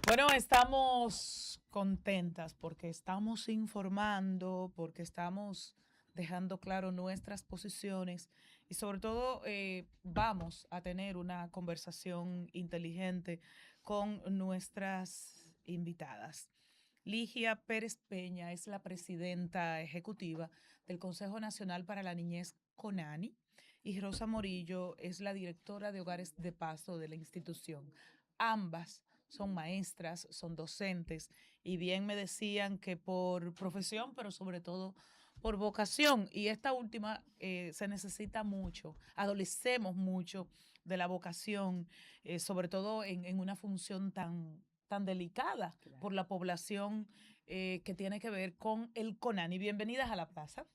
Bueno, estamos contentas porque estamos informando, porque estamos dejando claro nuestras posiciones y sobre todo vamos a tener una conversación inteligente con nuestras invitadas. Ligia Pérez Peña es la presidenta ejecutiva del Consejo Nacional para la Niñez CONANI y Rosa Morillo es la directora de Hogares de Paso de la institución. Ambas son maestras, son docentes y bien me decían que por profesión, pero sobre todo por vocación. Y esta última se necesita mucho, adolecemos mucho de la vocación, sobre todo en una función tan delicada Claro. por la población que tiene que ver con el CONANI. Bienvenidas a la plaza.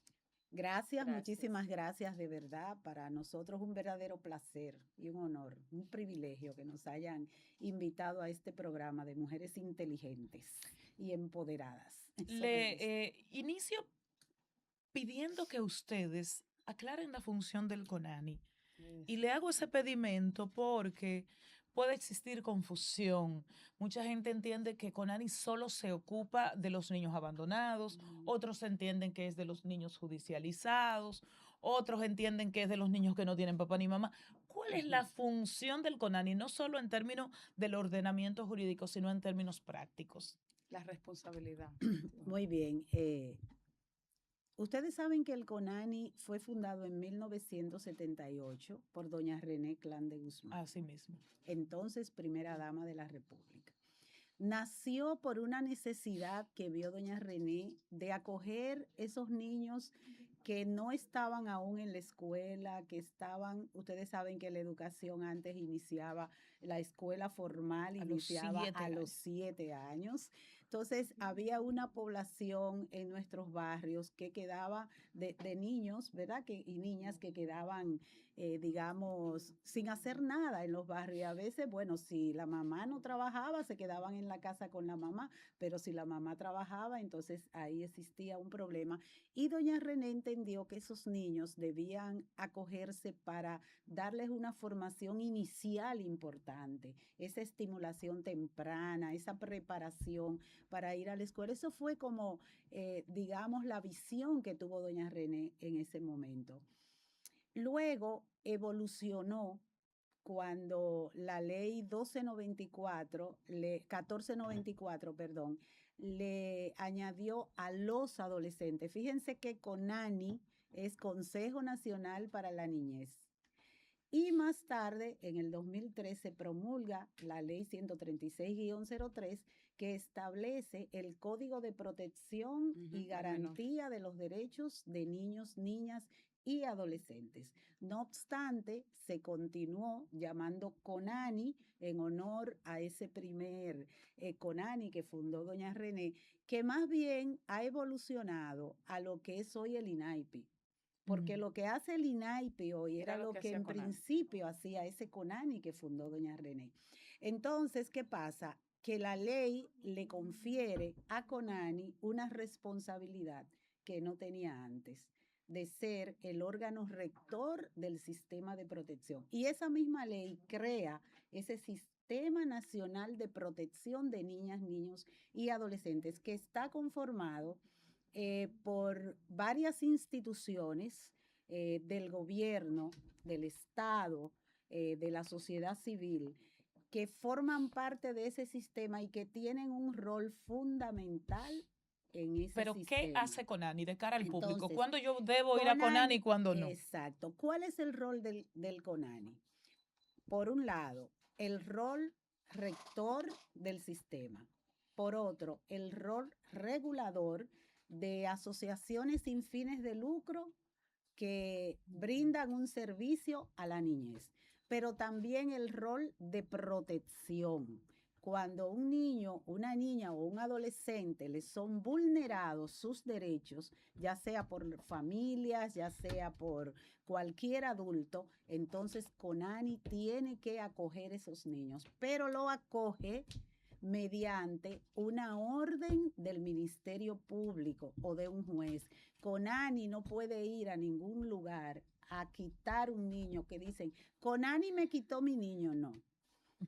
Gracias, Gracias. muchísimas gracias de verdad. Para nosotros un verdadero placer y un honor, un privilegio que nos hayan invitado a este programa de mujeres inteligentes y empoderadas. Eso me Le gusta. inicio pidiendo que ustedes aclaren la función del CONANI. Y le hago ese pedimento porque puede existir confusión. Mucha gente entiende que CONANI solo se ocupa de los niños abandonados, Mm, otros entienden que es de los niños judicializados, otros entienden que es de los niños que no tienen papá ni mamá. ¿Cuál es ujú. la función del CONANI? No solo en términos del ordenamiento jurídico, sino en términos prácticos. La responsabilidad. Muy bien. Ustedes saben que el CONANI fue fundado en 1978 por doña René Clan de Guzmán, Así mismo. entonces primera dama de la República. Nació por una necesidad que vio doña René de acoger esos niños que no estaban aún en la escuela, que estaban, ustedes saben que la educación antes iniciaba, la escuela formal A los iniciaba a 7 los años. 7 años. Entonces había una población en nuestros barrios que quedaba de niños, ¿verdad? Y niñas que quedaban digamos, sin hacer nada en los barrios. Y a veces, bueno, si la mamá no trabajaba, se quedaban en la casa con la mamá, pero si la mamá trabajaba, entonces ahí existía un problema. Y doña René entendió que esos niños debían acogerse para darles una formación inicial importante, esa estimulación temprana, esa preparación para ir a la escuela. Eso fue como, digamos, la visión que tuvo doña René en ese momento. Luego evolucionó cuando la ley 1494, perdón, le añadió a los adolescentes. Fíjense que CONANI es Consejo Nacional para la Niñez. Y más tarde, en el 2003, se promulga la ley 136-03 que establece el Código de Protección y Al menor. Garantía de los Derechos de Niños, Niñas y Adolescentes. No obstante, se continuó llamando CONANI en honor a ese primer CONANI que fundó doña René, que más bien ha evolucionado a lo que es hoy el INAIPI, porque Mm. lo que hace el INAIPI hoy era Era lo lo que que hacía en Conan. principio hacía ese CONANI que fundó doña René. Entonces, ¿qué pasa? Que la ley le confiere a CONANI una responsabilidad que no tenía antes, de ser el órgano rector del sistema de protección. Y esa misma ley crea ese Sistema Nacional de Protección de Niñas, Niños y Adolescentes, que está conformado por varias instituciones del gobierno, del Estado, de la sociedad civil, que forman parte de ese sistema y que tienen un rol fundamental en ese Pero, ¿qué sistema. hace Conani de cara al público? Entonces, ¿Cuándo yo debo ir a Conani y CONANI, cuándo no? exacto. ¿Cuál es el rol del CONANI? Por un lado, el rol rector del sistema. Por otro, el rol regulador de asociaciones sin fines de lucro que brindan un servicio a la niñez, pero también el rol de protección. Cuando un niño, una niña o un adolescente les son vulnerados sus derechos, ya sea por familias, ya sea por cualquier adulto, entonces CONANI tiene que acoger esos niños, pero lo acoge mediante una orden del Ministerio Público o de un juez. CONANI no puede ir a ningún lugar a quitar un niño que dicen, CONANI me quitó mi niño, no.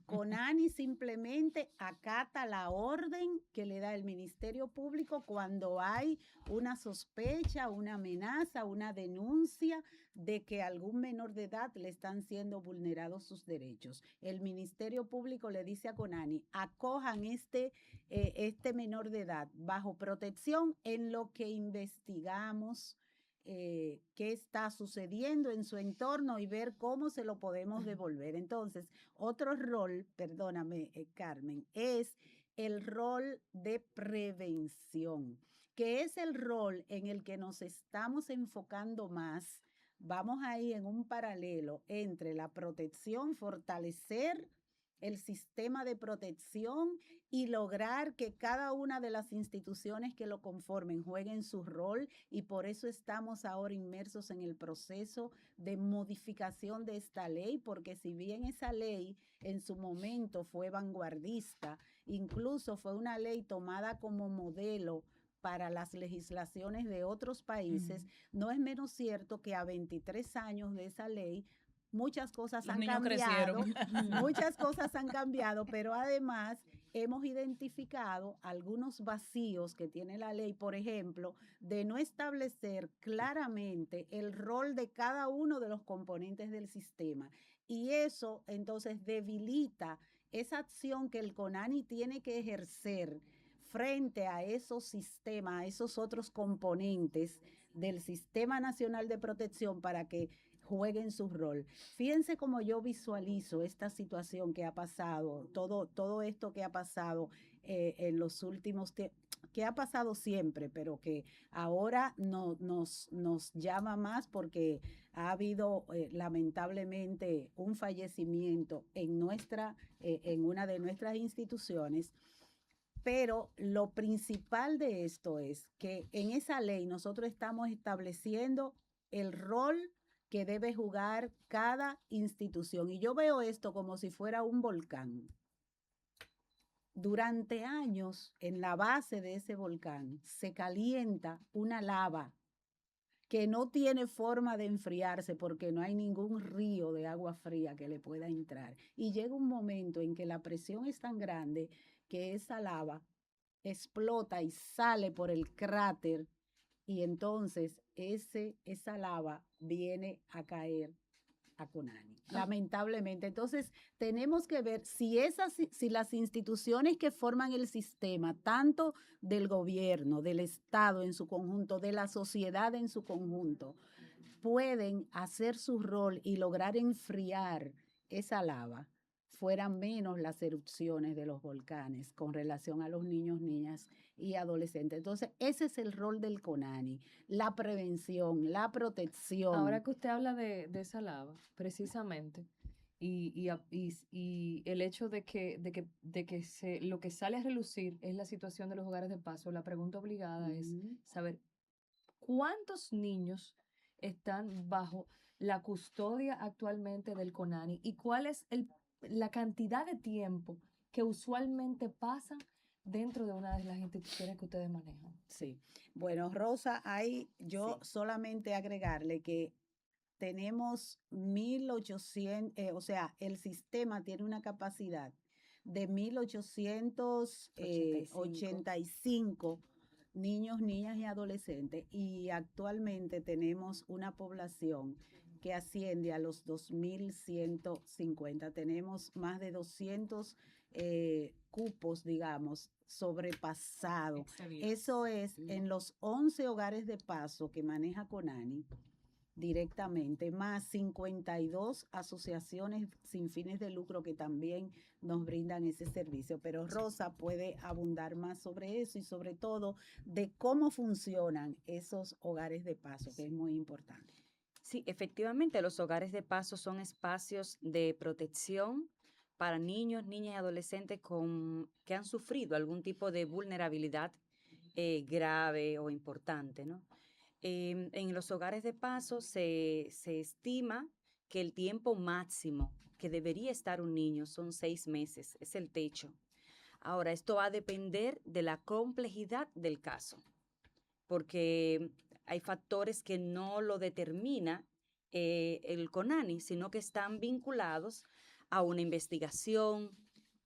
CONANI simplemente acata la orden que le da el Ministerio Público cuando hay una sospecha, una amenaza, una denuncia de que a algún menor de edad le están siendo vulnerados sus derechos. El Ministerio Público le dice a CONANI, acojan este menor de edad bajo protección en lo que investigamos qué está sucediendo en su entorno y ver cómo se lo podemos devolver. Entonces, otro rol, perdóname, Carmen, es el rol de prevención, que es el rol en el que nos estamos enfocando más. Vamos ahí en un paralelo entre la protección, fortalecer el sistema de protección y lograr que cada una de las instituciones que lo conformen jueguen su rol, y por eso estamos ahora inmersos en el proceso de modificación de esta ley, porque si bien esa ley en su momento fue vanguardista, incluso fue una ley tomada como modelo para las legislaciones de otros países, no es menos cierto que a 23 años de esa ley muchas cosas Los han niños cambiado, crecieron. muchas cosas han cambiado, pero además hemos identificado algunos vacíos que tiene la ley, por ejemplo, de no establecer claramente el rol de cada uno de los componentes del sistema. Y eso entonces debilita esa acción que el CONANI tiene que ejercer frente a esos sistemas, a esos otros componentes del Sistema Nacional de Protección para que jueguen su rol. Fíjense cómo yo visualizo esta situación que ha pasado, todo esto que ha pasado en los últimos tiempos, que ha pasado siempre, pero que ahora nos llama más porque ha habido lamentablemente un fallecimiento en una de nuestras instituciones. Pero lo principal de esto es que en esa ley nosotros estamos estableciendo el rol que debe jugar cada institución. Y yo veo esto como si fuera un volcán. Durante años, en la base de ese volcán, se calienta una lava que no tiene forma de enfriarse porque no hay ningún río de agua fría que le pueda entrar. Y llega un momento en que la presión es tan grande que esa lava explota y sale por el cráter, y entonces esa lava viene a caer a CONANI, lamentablemente. Entonces, tenemos que ver si las instituciones que forman el sistema, tanto del gobierno, del Estado en su conjunto, de la sociedad en su conjunto, pueden hacer su rol y lograr enfriar esa lava, fueran menos las erupciones de los volcanes con relación a los niños, niñas y adolescentes. Entonces, ese es el rol del CONANI, la prevención, la protección. Ahora que usted habla de esa lava, precisamente, y el hecho de que lo que sale a relucir es la situación de los hogares de paso, la pregunta obligada es saber cuántos niños están bajo la custodia actualmente del CONANI y cuál es la cantidad de tiempo que usualmente pasan dentro de una de las instituciones que ustedes manejan. Sí. Bueno, Rosa, yo solamente agregarle que tenemos 1.800, o sea, el sistema tiene una capacidad de 1.885 niños, niñas y adolescentes, y actualmente tenemos una población que asciende a los 2.150. Tenemos más de 200 cupos, digamos, sobrepasado. Excelente. Eso es en los 11 hogares de paso que maneja CONANI directamente, más 52 asociaciones sin fines de lucro que también nos brindan ese servicio. Pero Rosa puede abundar más sobre eso y sobre todo de cómo funcionan esos hogares de paso, que es muy importante. Sí, efectivamente, los hogares de paso son espacios de protección para niños, niñas y adolescentes que han sufrido algún tipo de vulnerabilidad grave o importante, ¿no? En los hogares de paso se estima que el tiempo máximo que debería estar un niño son 6 meses, es el techo. Ahora, esto va a depender de la complejidad del caso, porque hay factores que no lo determina el CONANI, sino que están vinculados a una investigación,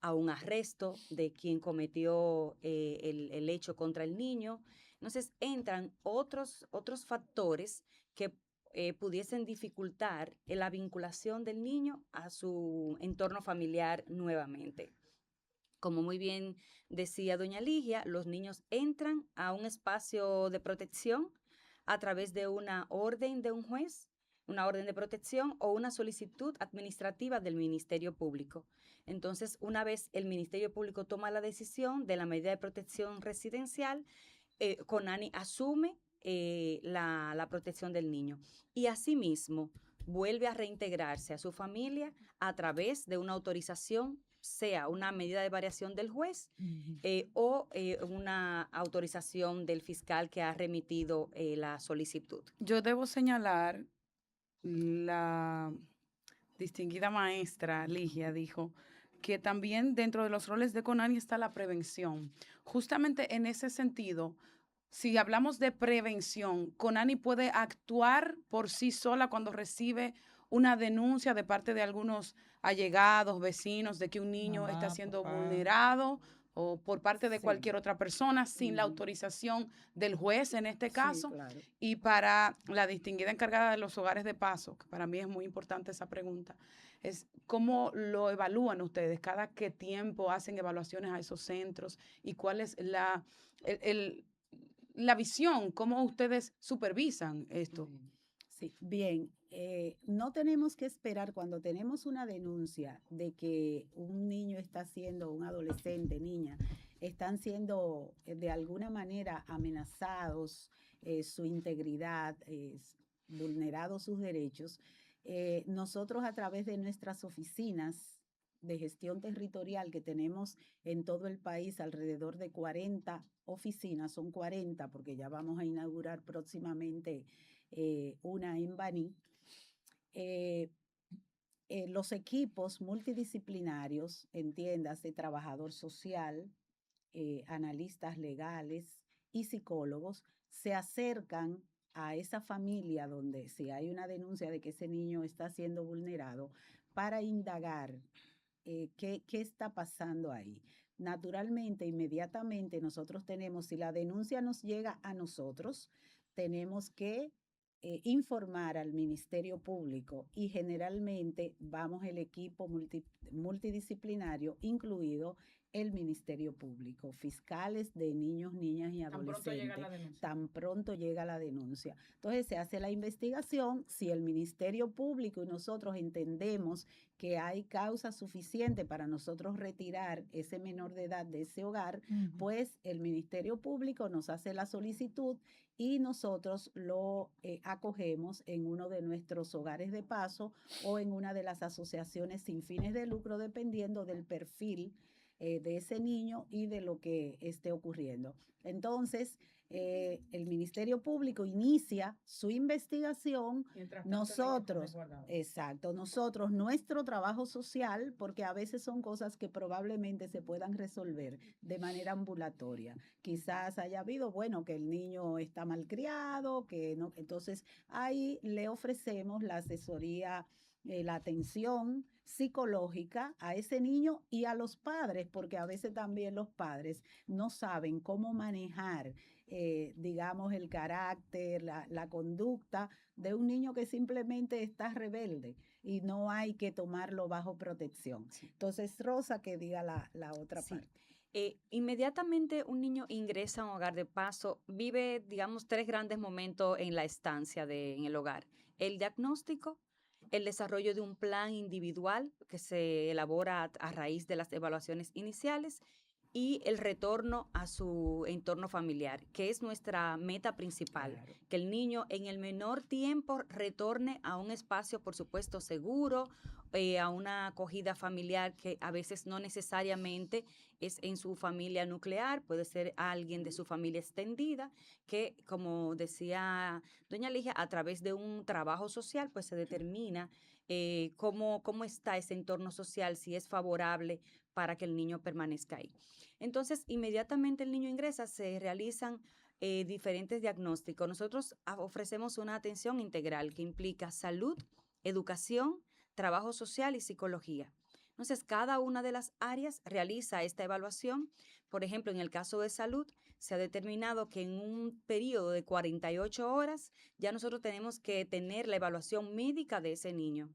a un arresto de quien cometió el hecho contra el niño. Entonces entran otros factores que pudiesen dificultar la vinculación del niño a su entorno familiar nuevamente. Como muy bien decía doña Ligia, los niños entran a un espacio de protección a través de una orden de un juez, una orden de protección o una solicitud administrativa del Ministerio Público. Entonces, una vez el Ministerio Público toma la decisión de la medida de protección residencial, CONANI asume la protección del niño y asimismo vuelve a reintegrarse a su familia a través de una autorización, sea una medida de variación del juez o una autorización del fiscal que ha remitido la solicitud. Yo debo señalar, la distinguida maestra Ligia dijo que también dentro de los roles de CONANI está la prevención. Justamente en ese sentido, si hablamos de prevención, CONANI puede actuar por sí sola cuando recibe una denuncia de parte de algunos allegados, vecinos, de que un niño Mamá, está siendo papá. vulnerado o por parte de Sí. cualquier otra persona sin la Ujú. autorización del juez en este Sí, caso. claro. Y para la distinguida encargada de los hogares de paso, que para mí es muy importante esa pregunta, es cómo lo evalúan ustedes, cada qué tiempo hacen evaluaciones a esos centros y cuál es la visión, cómo ustedes supervisan esto. Sí, bien, no tenemos que esperar cuando tenemos una denuncia de que un niño está siendo, un adolescente, niña, están siendo de alguna manera amenazados, su integridad, vulnerados sus derechos. Nosotros a través de nuestras oficinas de gestión territorial que tenemos en todo el país, alrededor de 40 oficinas, son 40 porque ya vamos a inaugurar próximamente una en Baní. Los equipos multidisciplinarios, entiéndase, trabajador social, analistas legales y psicólogos, se acercan a esa familia donde si hay una denuncia de que ese niño está siendo vulnerado para indagar qué está pasando ahí. Naturalmente, inmediatamente nosotros tenemos, si la denuncia nos llega a nosotros, tenemos que informar al Ministerio Público y generalmente vamos el equipo multidisciplinario, incluido el Ministerio Público, fiscales de niños, niñas y adolescentes. Tan pronto llega la denuncia. Entonces se hace la investigación, si el Ministerio Público y nosotros entendemos que hay causa suficiente para nosotros retirar ese menor de edad de ese hogar, pues el Ministerio Público nos hace la solicitud y nosotros lo acogemos en uno de nuestros hogares de paso o en una de las asociaciones sin fines de lucro, dependiendo del perfil de ese niño y de lo que esté ocurriendo. Entonces, el Ministerio Público inicia su investigación, nosotros, exacto, nosotros, nuestro trabajo social, porque a veces son cosas que probablemente se puedan resolver de manera ambulatoria. Quizás haya habido, bueno, que el niño está malcriado, que no, entonces ahí le ofrecemos la asesoría, la atención psicológica a ese niño y a los padres, porque a veces también los padres no saben cómo manejar, digamos, el carácter, la conducta de un niño que simplemente está rebelde y no hay que tomarlo bajo protección. Entonces, Rosa, que diga la otra Sí. parte. Inmediatamente un niño ingresa a un hogar de paso, vive, digamos, 3 grandes momentos en la estancia en el hogar. El diagnóstico, el desarrollo de un plan individual que se elabora a raíz de las evaluaciones iniciales y el retorno a su entorno familiar, que es nuestra meta principal, Claro. que el niño en el menor tiempo retorne a un espacio, por supuesto, seguro, a una acogida familiar que a veces no necesariamente es en su familia nuclear, puede ser alguien de su familia extendida, que como decía doña Ligia, a través de un trabajo social, pues se determina cómo está ese entorno social, si es favorable para que el niño permanezca ahí. Entonces, inmediatamente el niño ingresa, se realizan diferentes diagnósticos. Nosotros ofrecemos una atención integral que implica salud, educación, trabajo social y psicología. Entonces, cada una de las áreas realiza esta evaluación. Por ejemplo, en el caso de salud, se ha determinado que en un periodo de 48 horas ya nosotros tenemos que tener la evaluación médica de ese niño,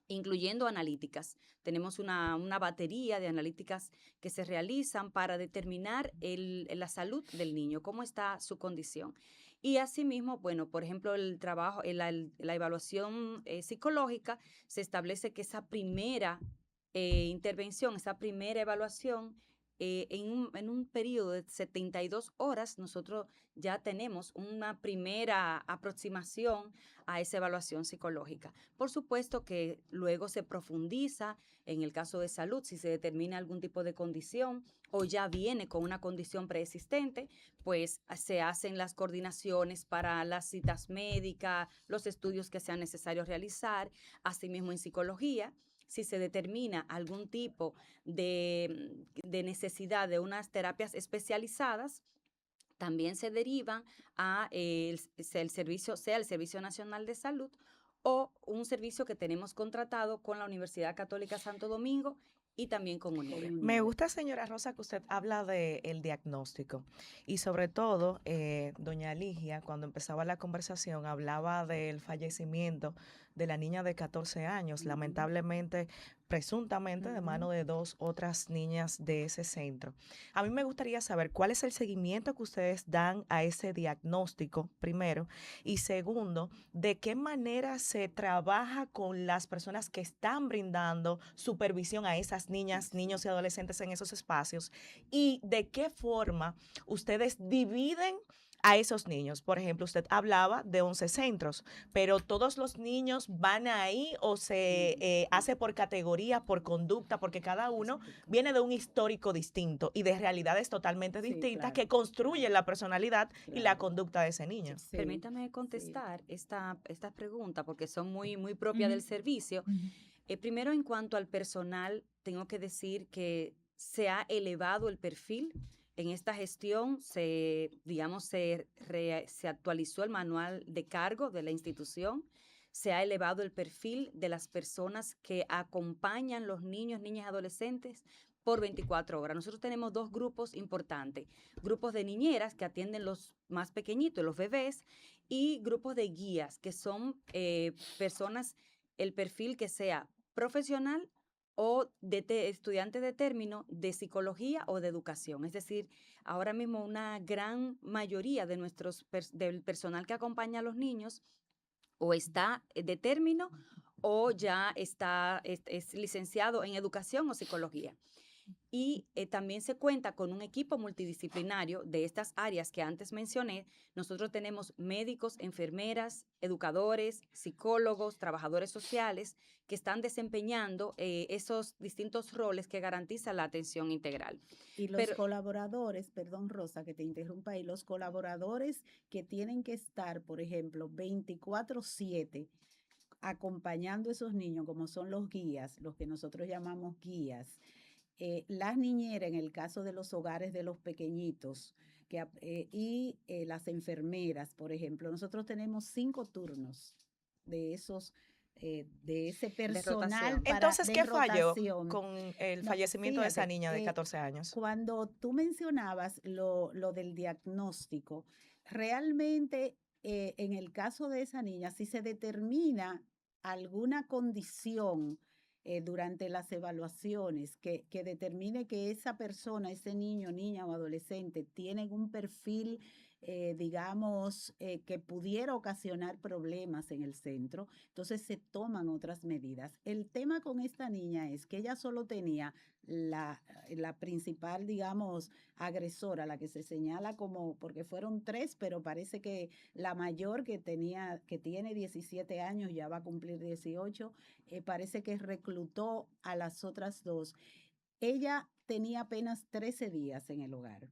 incluyendo analíticas. Tenemos una batería de analíticas que se realizan para determinar la salud del niño, cómo está su condición. Y asimismo, bueno, por ejemplo, el trabajo, la evaluación psicológica, se establece que esa primera intervención, esa primera evaluación, en un periodo de 72 horas, nosotros ya tenemos una primera aproximación a esa evaluación psicológica. Por supuesto que luego se profundiza en el caso de salud, si se determina algún tipo de condición o ya viene con una condición preexistente, pues se hacen las coordinaciones para las citas médicas, los estudios que sean necesarios realizar, asimismo en psicología. Si se determina algún tipo de necesidad de unas terapias especializadas, también se derivan a el servicio, sea el Servicio Nacional de Salud o un servicio que tenemos contratado con la Universidad Católica Santo Domingo y también con UNIBE. Me gusta, señora Rosa, que usted habla del diagnóstico y sobre todo, doña Ligia, cuando empezaba la conversación, hablaba del fallecimiento de la niña de 14 años, lamentablemente, presuntamente, de mano de 2 otras niñas de ese centro. A mí me gustaría saber cuál es el seguimiento que ustedes dan a ese diagnóstico, primero, y segundo, de qué manera se trabaja con las personas que están brindando supervisión a esas niñas, niños y adolescentes en esos espacios y de qué forma ustedes dividen a esos niños. Por ejemplo, usted hablaba de 11 centros, pero todos los niños van ahí o se hace por categoría, por conducta, porque cada uno viene de un histórico distinto y de realidades totalmente distintas que construyen la personalidad y la conducta de ese niño. Sí, Permítame contestar esta pregunta porque son muy, muy propias del servicio. Primero, en cuanto al personal, tengo que decir que se ha elevado el perfil. En esta gestión se actualizó el manual de cargo de la institución, se ha elevado el perfil de las personas que acompañan los niños, niñas y adolescentes por 24 horas. Nosotros tenemos 2 grupos importantes, grupos de niñeras que atienden los más pequeñitos, los bebés, y grupos de guías, que son personas, el perfil que sea profesional o de estudiantes de término de psicología o de educación. Es decir, ahora mismo una gran mayoría de del personal que acompaña a los niños o está de término o ya es licenciado en educación o psicología. Y también se cuenta con un equipo multidisciplinario de estas áreas que antes mencioné. Nosotros tenemos médicos, enfermeras, educadores, psicólogos, trabajadores sociales que están desempeñando esos distintos roles que garantizan la atención integral. Y los colaboradores, perdón Rosa que te interrumpa, y los colaboradores que tienen que estar, por ejemplo, 24/7 acompañando a esos niños, como son los guías, los que nosotros llamamos guías. Las niñeras, en el caso de los hogares de los pequeñitos, y las enfermeras, por ejemplo. Nosotros tenemos 5 turnos de esos, de ese personal. Entonces, ¿qué falló rotación con el fallecimiento de esa niña de 14 años? Cuando tú mencionabas lo del diagnóstico, realmente en el caso de esa niña, si se determina alguna condición durante las evaluaciones que determine que esa persona, ese niño, niña o adolescente tienen un perfil, digamos, que pudiera ocasionar problemas en el centro, entonces se toman otras medidas. El tema con esta niña es que ella solo tenía la principal, digamos, agresora, la que se señala como, porque fueron 3, pero parece que la mayor que tiene 17 años, ya va a cumplir 18, parece que reclutó a las otras 2. Ella tenía apenas 13 días en el hogar.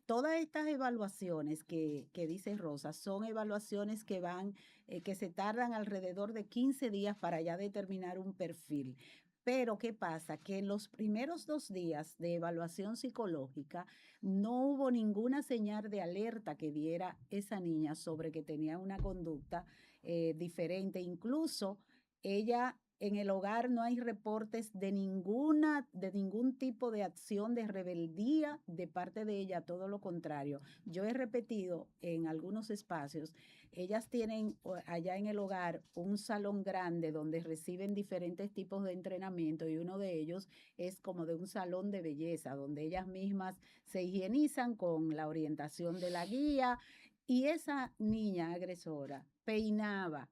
Todas estas evaluaciones que dice Rosa son evaluaciones que se tardan alrededor de 15 días para ya determinar un perfil. Pero, ¿qué pasa? Que en los primeros 2 días de evaluación psicológica no hubo ninguna señal de alerta que diera esa niña sobre que tenía una conducta diferente. Incluso ella en el hogar no hay reportes de ningún tipo de acción de rebeldía de parte de ella, todo lo contrario. Yo he repetido en algunos espacios, ellas tienen allá en el hogar un salón grande donde reciben diferentes tipos de entrenamiento y uno de ellos es como de un salón de belleza, donde ellas mismas se higienizan con la orientación de la guía, y esa niña agresora peinaba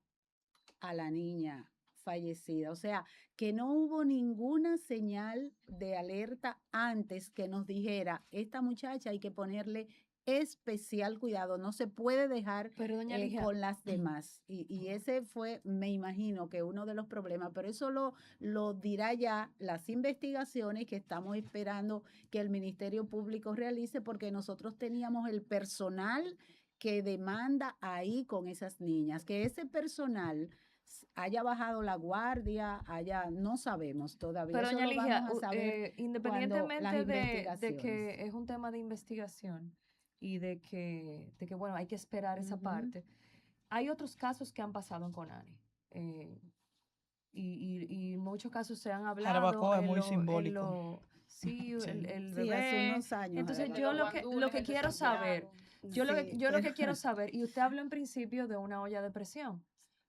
a la niña fallecida. O sea, que no hubo ninguna señal de alerta antes que nos dijera, esta muchacha hay que ponerle especial cuidado, no se puede dejar Pero doña Ligia, con las demás. Y ese fue, me imagino, que uno de los problemas, pero eso lo dirá ya las investigaciones que estamos esperando que el Ministerio Público realice, porque nosotros teníamos el personal que demanda ahí con esas niñas, que ese personal haya bajado la guardia, no sabemos todavía. pero Eso doña lo Ligia, vamos a saber independientemente de que investigaciones. es un tema de investigación y de que bueno, hay que esperar esa Ujú. parte, hay otros casos que han pasado en Conani. Y muchos casos se han hablado Jarabacoa es muy en simbólico. sí, Sí. el Sí, hace bebé. unos años. Entonces ¿verdad? yo lo que quiero saber, yo lo que quiero saber, y usted habló en principio de una olla de presión.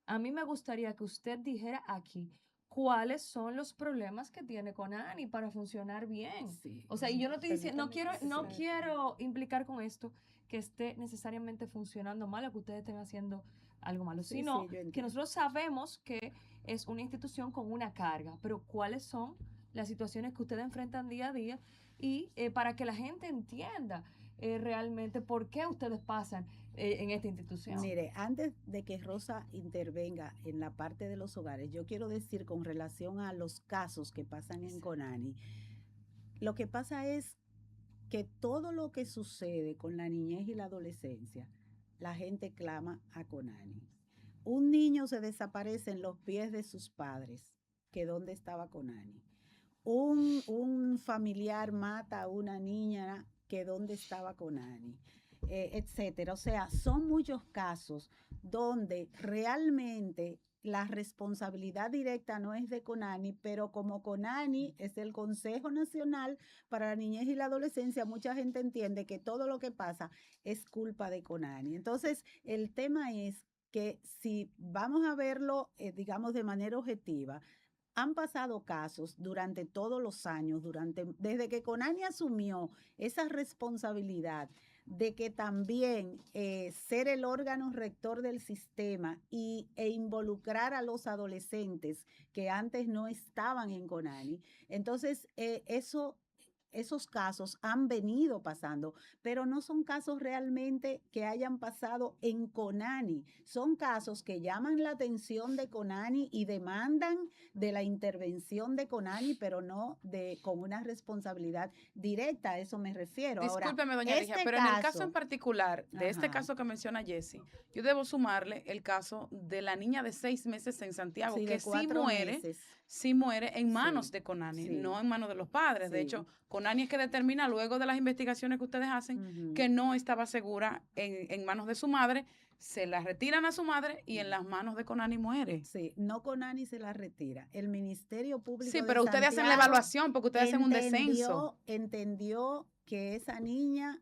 A mí me gustaría que usted dijera aquí cuáles son los problemas que tiene Conani para funcionar bien. Sí. O sea, y yo no estoy diciendo, no Sí. quiero implicar con esto que esté necesariamente funcionando mal o que ustedes estén haciendo algo malo, Sí, sino sí, yo que entiendo. nosotros sabemos que es una institución con una carga, pero cuáles son las situaciones que ustedes enfrentan día a día y para que la gente entienda realmente por qué ustedes pasan en esta institución. Mire, antes de que Rosa intervenga en la parte de los hogares, yo quiero decir con relación a los casos que pasan en Conani, lo que pasa es que todo lo que sucede con la niñez y la adolescencia, la gente clama a Conani. Un niño se desaparece en los pies de sus padres, que dónde estaba Conani. Un familiar mata a una niña, que dónde estaba Conani, etcétera. O sea, son muchos casos donde realmente la responsabilidad directa no es de Conani, pero como Conani es el Consejo Nacional para la Niñez y la Adolescencia, mucha gente entiende que todo lo que pasa es culpa de Conani. Entonces, el tema es que si vamos a verlo, digamos, de manera objetiva, han pasado casos durante todos los años, desde que Conani asumió esa responsabilidad de que también ser el órgano rector del sistema e involucrar a los adolescentes que antes no estaban en Conani. Entonces, esos casos han venido pasando, pero no son casos realmente que hayan pasado en Conani. Son casos que llaman la atención de Conani y demandan de la intervención de Conani, pero no con una responsabilidad directa, a eso me refiero. Discúlpeme, Ahora, doña Ligia, pero en el caso en particular de este Ajá. caso que menciona Jessie, yo debo sumarle el caso de la niña de 6 meses en Santiago, Sí, que de 4 meses. sí muere en manos Sí, de Conani, sí. no en manos de los padres. De Sí. hecho, Conani es que determina luego de las investigaciones que ustedes hacen Ujú. que no estaba segura en manos de su madre, se la retiran a su madre y en las manos de Conani muere. Sí, no Conani se la retira. El Ministerio Público Sí, de pero ustedes hacen la Santiago evaluación porque ustedes hacen un descenso. entendió que esa niña,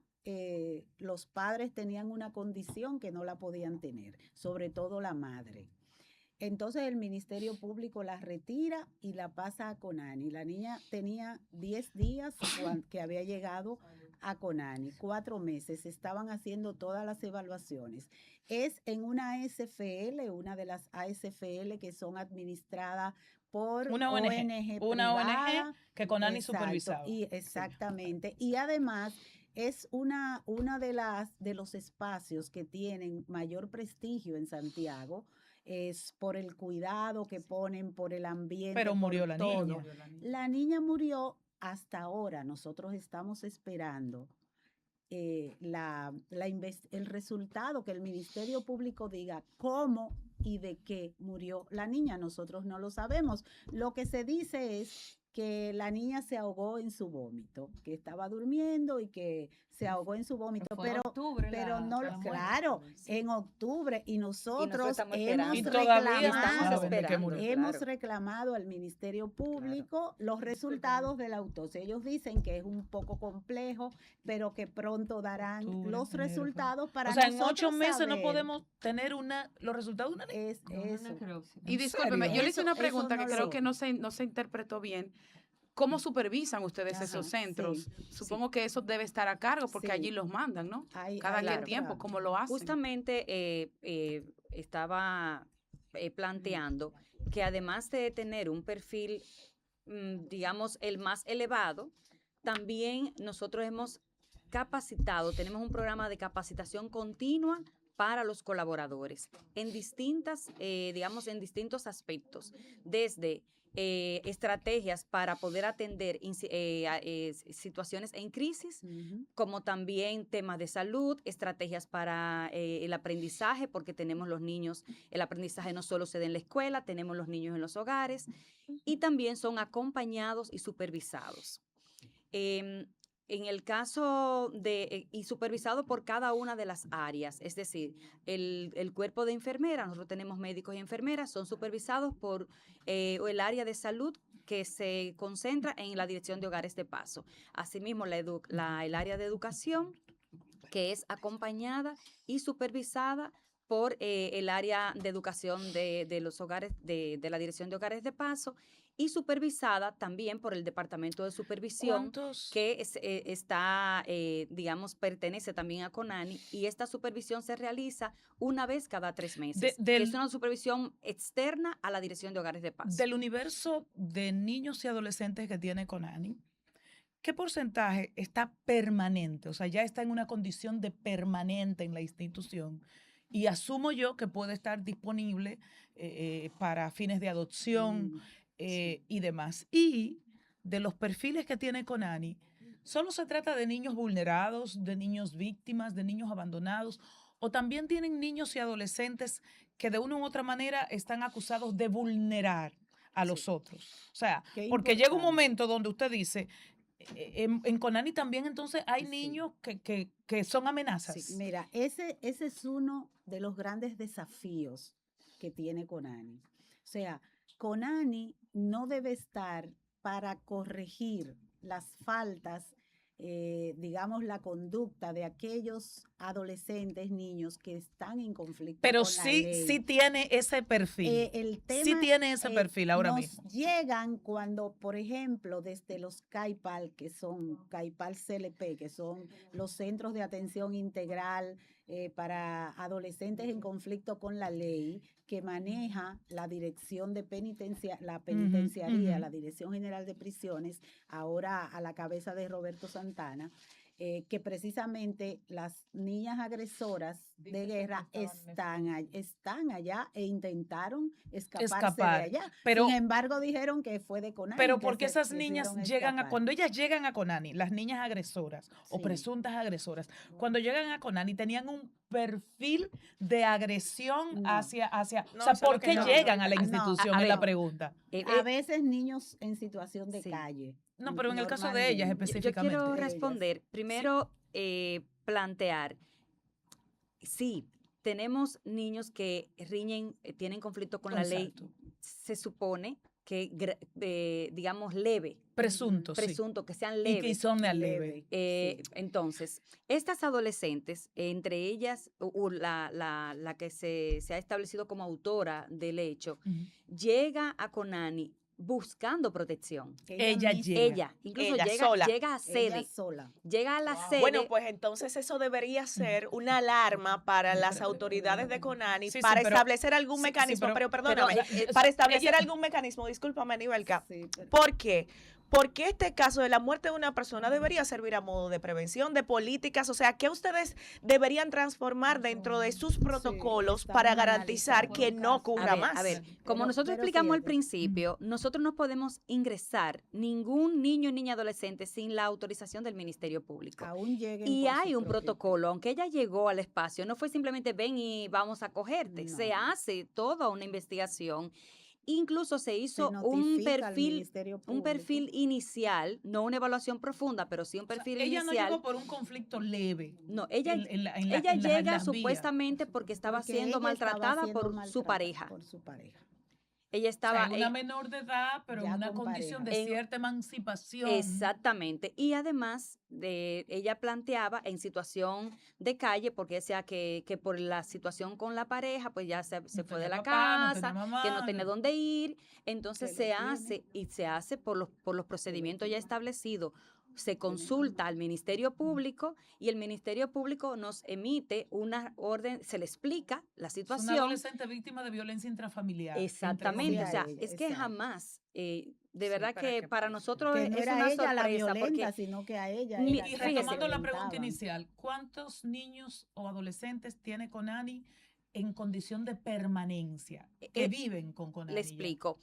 los padres tenían una condición que no la podían tener, sobre todo la madre. Entonces el Ministerio Público la retira y la pasa a Conani. La niña tenía 10 días que había llegado a Conani, 4 meses. Estaban haciendo todas las evaluaciones. Es en una ASFL, una de las ASFL que son administradas por Una ONG privada. que Conani Exacto, supervisaba. Exactamente. Y además es una de los espacios que tienen mayor prestigio en Santiago. Es por el cuidado que ponen, por el ambiente. Pero murió la todo. niña. La niña murió hasta ahora. Nosotros estamos esperando el resultado, que el Ministerio Público diga cómo y de qué murió la niña. Nosotros no lo sabemos. Lo que se dice es que la niña se ahogó en su vómito, que estaba durmiendo y que se ahogó en su vómito, Fue en octubre pero la- no, la muerte. claro, en octubre y nosotros estamos hemos esperando. Y todavía reclamado, no saben de qué murió. hemos claro. reclamado al Ministerio Público los resultados de la autopsia. Ellos dicen que es un poco complejo, pero que pronto darán Octubre, los enero, resultados para O sea, en nosotros 8 meses no saber. podemos tener los resultados de una Es De una eso. necropsia. Y ¿En discúlpeme, serio? yo le hice una Eso pregunta no que creo lo- que no se interpretó bien. ¿Cómo supervisan ustedes Ajá, esos centros? sí, Supongo que eso debe estar a cargo porque Sí. allí los mandan, ¿no? Hay- Cada hay qué Claro. tiempo, otra- ¿cómo lo hacen? Justamente estaba planteando que además de tener un perfil, digamos, el más elevado, también nosotros hemos capacitado, tenemos un programa de capacitación continua para los colaboradores en digamos, en distintos aspectos, desde estrategias para poder atender situaciones en crisis, Ujú. como también temas de salud, estrategias para el aprendizaje, porque tenemos los niños, el aprendizaje no solo se da en la escuela, tenemos los niños en los hogares y también son acompañados y supervisados. En el caso y supervisado por cada una de las áreas, es decir, el cuerpo de enfermeras, nosotros tenemos médicos y enfermeras, son supervisados por el área de salud que se concentra en la Dirección de Hogares de Paso. Asimismo, el área de educación, que es acompañada y supervisada por el área de educación de los hogares, de la Dirección de Hogares de Paso, y supervisada también por el Departamento de Supervisión, ¿Cuántos? que digamos, pertenece también a CONANI, y esta supervisión se realiza una vez cada 3 meses, que es una supervisión externa a la Dirección de Hogares de Paso. Del universo de niños y adolescentes que tiene Conani, ¿qué porcentaje está permanente? O sea, ya está en una condición de permanente en la institución. Y asumo yo que puede estar disponible para fines de adopción y demás. Y de los perfiles que tiene Conani, ¿solo se trata de niños vulnerados, de niños víctimas, de niños abandonados? ¿O también tienen niños y adolescentes que de una u otra manera están acusados de vulnerar a los otros? O sea, Qué porque llega un importante. momento donde usted dice, en Conani también entonces hay Sí. niños que son amenazas. Sí, mira, ese es uno de los grandes desafíos que tiene Conani. O sea, Conani no debe estar para corregir las faltas, digamos, la conducta de aquellos adolescentes, niños que están en conflicto Pero con la sí, ley. sí tiene ese perfil. El tema, sí tiene ese perfil ahora nos mismo. llegan cuando, por ejemplo, desde los CAIPAL, que son CAIPAL CLP, que son los Centros de Atención Integral para Adolescentes en Conflicto con la Ley, que maneja la Dirección de la Penitenciaría, ujú. la Dirección General de Prisiones, ahora a la cabeza de Roberto Santana, que precisamente las niñas agresoras de guerra están allá e intentaron escaparse Escapar. de allá. Pero- Sin embargo, dijeron que fue de Conani. Pero que porque se esas niñas quisieron llegan escapar. cuando ellas llegan a Conani, las niñas agresoras o Sí. presuntas agresoras, cuando llegan a Conani tenían un perfil de agresión No. hacia, No, o sea, eso es ¿por lo que qué no. llegan a la No, institución? a Es la ver. pregunta. A veces niños en situación de Sí. calle. No, pero en el caso de ellas normalmente. Yo quiero específicamente. Ellas. responder. Primero, plantear. Sí, tenemos niños que riñen, tienen conflicto con la ley. Exacto. Se supone que, digamos, leve, Presunto, sí. presunto, que sean Y que leves. son de leve. Sí. Entonces, estas adolescentes, entre ellas, la que se ha establecido como autora del hecho, Ujú. llega a Conani buscando protección. Ella misma. llega. Ella, incluso Ella llega, sola. llega a Ella sede, sola. llega a la sede. Bueno, pues entonces eso debería ser una alarma para las Pero- autoridades de Conani Sí, sí, para pero- establecer algún sí, sí, mecanismo, pero- pero perdóname, pero, para establecer ella- algún mecanismo, discúlpame, Nivelka. Sí, pero- ¿Por qué? Porque este caso de la muerte de una persona debería servir a modo de prevención, de políticas, o sea, que ustedes deberían transformar dentro de sus protocolos estamos para garantizar analizando. que no ocurra más. A ver, como Pero- nosotros pero explicamos al fíjate. principio, nosotros no podemos ingresar ningún niño y niña adolescente sin la autorización del Ministerio Público. Aún lleguen Y por hay su un propio protocolo, aunque ella llegó al espacio, no fue simplemente ven y vamos a cogerte, No. se hace toda una investigación Incluso se Se hizo notifica al Ministerio un perfil Público. inicial, no una evaluación profunda, pero sí un O sea, perfil ella no inicial. llegó por un conflicto leve No, ella, en llega las vías. supuestamente porque estaba Porque siendo ella estaba maltratada siendo por su maltratada pareja. por su pareja. Ella O sea, estaba es una menor de edad, pero en Ya una con condición pareja. de en, cierta emancipación. exactamente. Y además ella planteaba en situación de calle, porque decía que por la situación con la pareja, pues ya se No fue de tenía la papá, no tenía casa, que no mamá. tenía dónde ir. Entonces Que lo se hace por los procedimientos ya establecidos. Se tiene consulta mamá. al Ministerio Público y el Ministerio Público nos emite una orden, se le explica la Es una situación. adolescente víctima de violencia intrafamiliar. Exactamente, Sí, o a sea, ella, es que exacto. jamás, de Sí, verdad para que que para pase. nosotros Que no es era una ella la sorpresa violenta, porque sino que a ella mi- era Y que la fíjese, retomando la pregunta violentaban. inicial, ¿cuántos niños o adolescentes tiene Conani en condición de permanencia que eh, viven con le Conani ya? explico.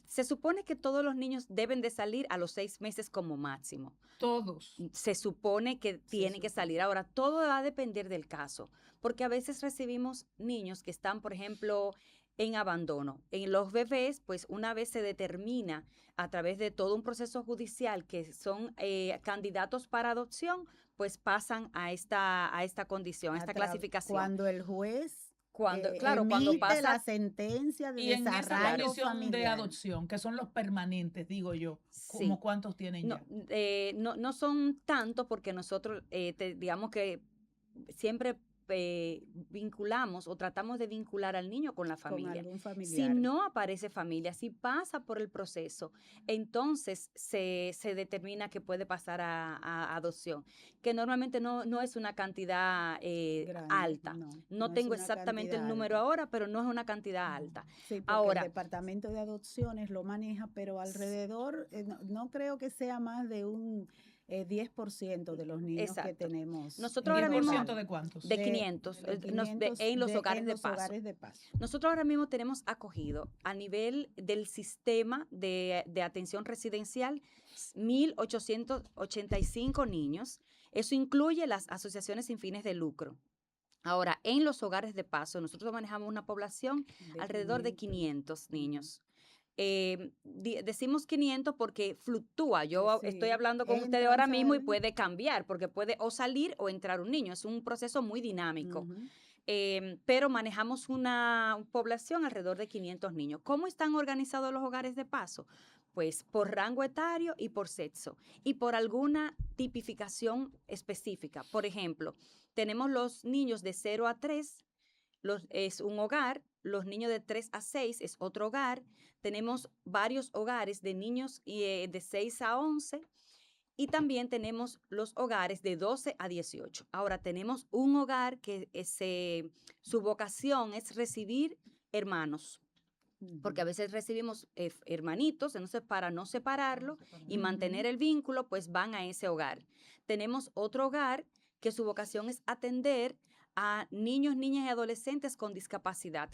Se supone que todos los niños deben de salir a los 6 meses como máximo. Todos. Se supone que tienen que salir. Ahora, todo va a depender del caso, porque a veces recibimos niños que están, por ejemplo, en abandono. En los bebés, pues una vez se determina a través de todo un proceso judicial que son candidatos para adopción, pues pasan a esta condición, a esta clasificación. Cuando el juez Cuando emite pasa la sentencia de Y en esa desarraigo condición de familiar. adopción, que son los permanentes, digo yo, Sí. ¿como cuántos tienen No, ya? no son tantos porque nosotros, digamos que siempre vinculamos o tratamos de vincular al niño con la Con familia. algún Si familiar. no aparece familia, si pasa por el proceso, entonces se determina que puede pasar a adopción, que normalmente no es una cantidad Grande, alta. no, No no es tengo una exactamente el cantidad número alta. ahora, pero no es una cantidad alta. Sí, porque el Ahora, departamento de adopciones lo maneja, pero alrededor, no creo que sea más de un 10% de los niños que exacto. tenemos Nosotros ahora en mismo, total. ¿10% de cuántos? de 500, de 500 en los hogares en de los paso. hogares de paso. Nosotros ahora mismo tenemos acogido a nivel del sistema de atención residencial 1.885 niños. Eso incluye las asociaciones sin fines de lucro. Ahora, en los hogares de paso, nosotros manejamos una población De alrededor de 500. 500 niños. Decimos 500 porque fluctúa. Yo Sí, estoy hablando con ustedes entran, ahora mismo y salen. puede cambiar, porque puede o salir o entrar un niño. Es un proceso muy dinámico. Ujú. Pero manejamos una población alrededor de 500 niños. ¿Cómo están organizados los hogares de paso? Pues por rango etario y por sexo y por alguna tipificación específica. Por ejemplo, tenemos los niños de 0 a 3, es un hogar, los niños de 3 a 6 es otro hogar, tenemos varios hogares de niños de 6 a 11 y también tenemos los hogares de 12 a 18. Ahora tenemos un hogar que su vocación es recibir hermanos, porque a veces recibimos hermanitos, entonces para no separarlo y mantener el vínculo, pues van a ese hogar. Tenemos otro hogar que su vocación es atender a niños, niñas y adolescentes con discapacidad,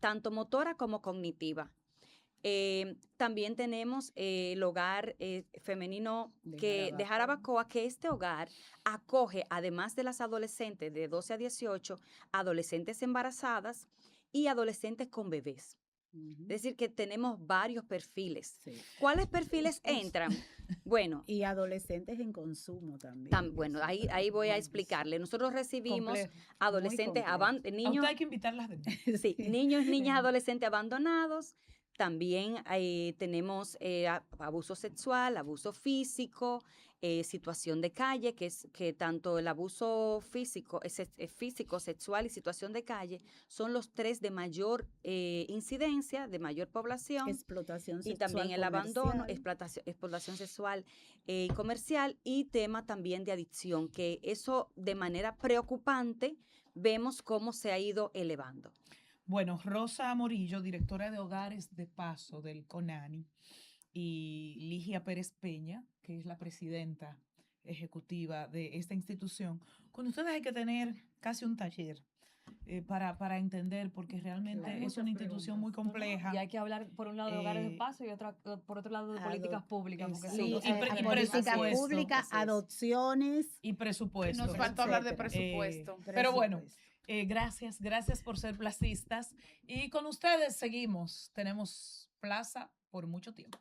tanto motora como cognitiva. También tenemos el hogar femenino de Jarabacoa, que este hogar acoge, además de las adolescentes de 12 a 18, adolescentes embarazadas y adolescentes con bebés. Es decir, que tenemos varios perfiles. Sí. ¿Cuáles perfiles entran? Bueno, Y adolescentes en consumo también. bueno, ahí voy a explicarle. Nosotros recibimos Complejo. adolescentes, complejo. A niños, usted hay que invitarlas de nuevo. sí, niños, niñas, adolescentes abandonados. También tenemos abuso sexual, abuso físico, situación de calle, que tanto el abuso físico, físico, sexual y situación de calle son los tres de mayor incidencia, de mayor población. Explotación Y sexual también el abandono, comercial. explotación sexual comercial y tema también de adicción, que eso de manera preocupante vemos cómo se ha ido elevando. Bueno, Rosa Morillo, directora de Hogares de Paso del CONANI, y Ligia Pérez Peña, que es la presidenta ejecutiva de esta institución, con ustedes hay que tener casi un taller para entender, porque realmente es una institución muy compleja. Y hay que hablar por un lado de hogares de paso y por otro lado de políticas públicas. Porque Sí, son dos y políticas presupuesto. públicas, adopciones. Y presupuesto. Nos falta hablar de etcétera. presupuesto. Pero bueno, Gracias por ser placistas. Y con ustedes seguimos. Tenemos plaza por mucho tiempo.